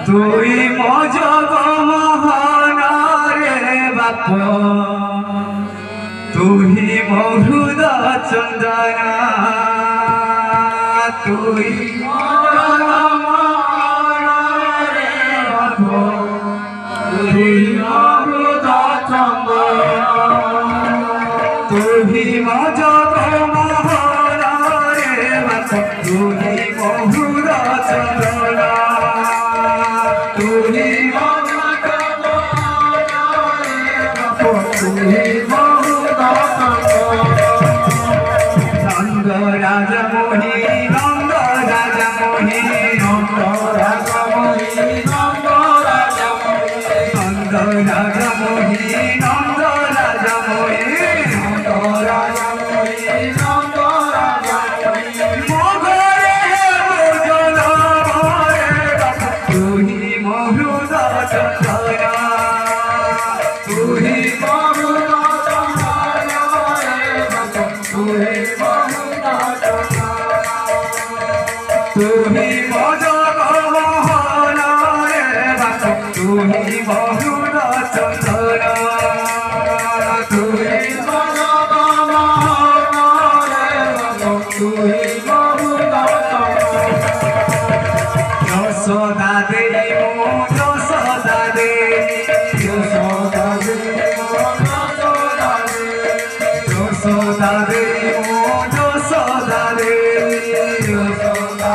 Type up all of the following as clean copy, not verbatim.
তুই মজগ মহানারে বাপ তুই মহৃদ চন্দনা তুই মজগ মহানারে বাপ তুই মহৃদ চন্দনা তুই মজগ মহানারে বাপ তুই মহৃদ চন্দনা নন্দ রাজা মোহী নন্দ রাজা মোহী নন্দ রাজা মোহী নন্দ রাজা মোহী নন্দ রাজা মোহী নন্দ রাজা মোহী নন্দ রাজা মোহী নন্দ রাজা মোহী মগরে ভোজন ভরে তুই মহৃদ চন্দনা তুই মহৃদ চন্দনা তুই তুমি মজগ মহানারে বাপ তুমি মহৃদ চন্দনা তুমি মজগ মহানারে বাপ তুমি মহৃদ চন্দনা যশোদা দেই মো যশোদা দেই যশোদা দেই মো যশোদা দেই যশোদা দেই মো যশোদা দেই যশোদা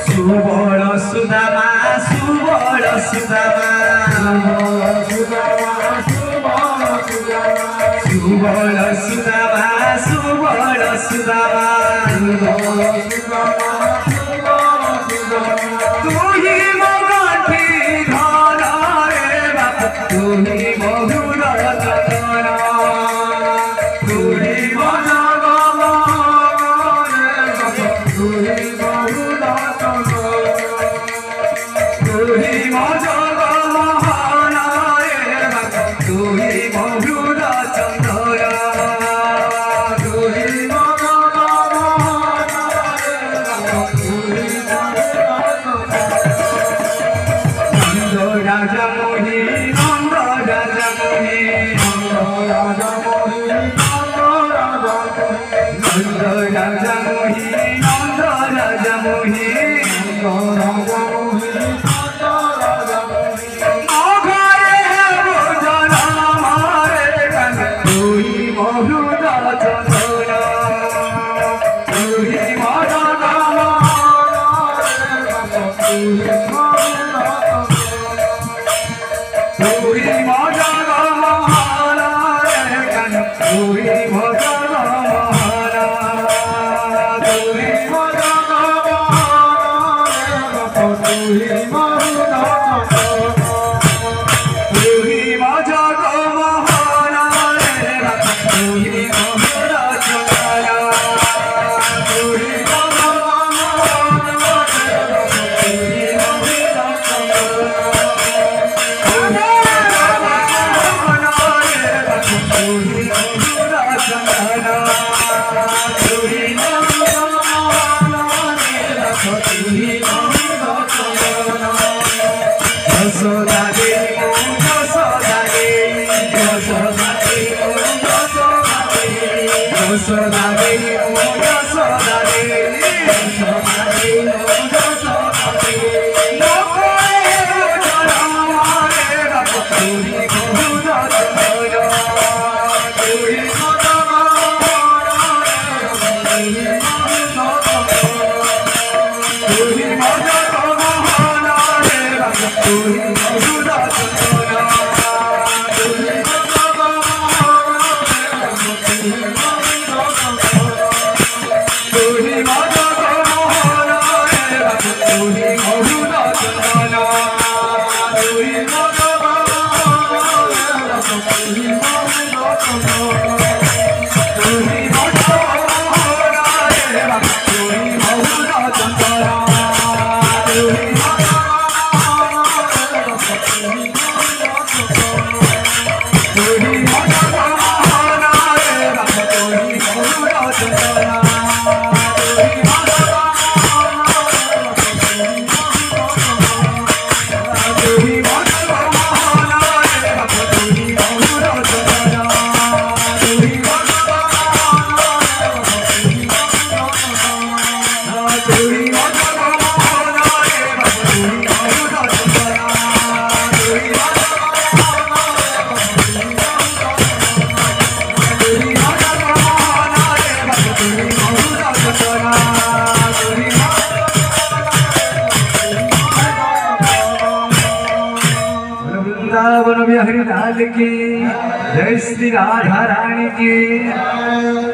সুবল সুদামা সুবল সুদামা সুবল সুদামা সুবল সুদামা তুই মগঠি ধরে বাপ তুই মধুর চন্দনা তুই মজগ মহানারে বাপ তুই মধুর চন্দনা তুই মজগ মহানারে বাপ তুই মহৃদ চন্দনা তুই মজগ মহানারে বাপ তুই নন্দ রাজা মোহী নন্দ রাজা মোহী নন্দ রাজা মোহী নন্দ রাজা মোহী নন্দ রাজা মোহী নন্দ রাজা মোহী নন্দ রাজা মোহী নন্দ রাজা মোহী অঘরে ভোজন মারে কান তুই মহৃদ চন্দনা তুই মজগ মহানারে বাপ তুই তুই মজগ মহানারে কান তুই মজগ মহানা তুই মজগ মহানারে বাপ তুই মহৃদ চন্দনা তুই মজগ মহানারে বাপ তুই মহৃদ চন্দনা তুই মজগ মহানারে বাপ তুই মহৃদ যশোদা দেই মো যশোদা দেই যশোদা দেই মো যশোদা দেই যশোদা দেই মো যশোদা দেই যশোদা দেই মো যশোদা দেই নকরে ভোজন মারে বাপ তুই মহৃদ চন্দনা তুই মজগ মহানারে বাপ তুই মহৃদ চন্দনা তুই মজগ মহানারে বাপ তুই মহৃদ চন্দনা তুই মজগ মহানারে বাপ তুই মহৃদ চন্দনা वृंदावन बिहारी लाल की जय श्री राधा रानी की।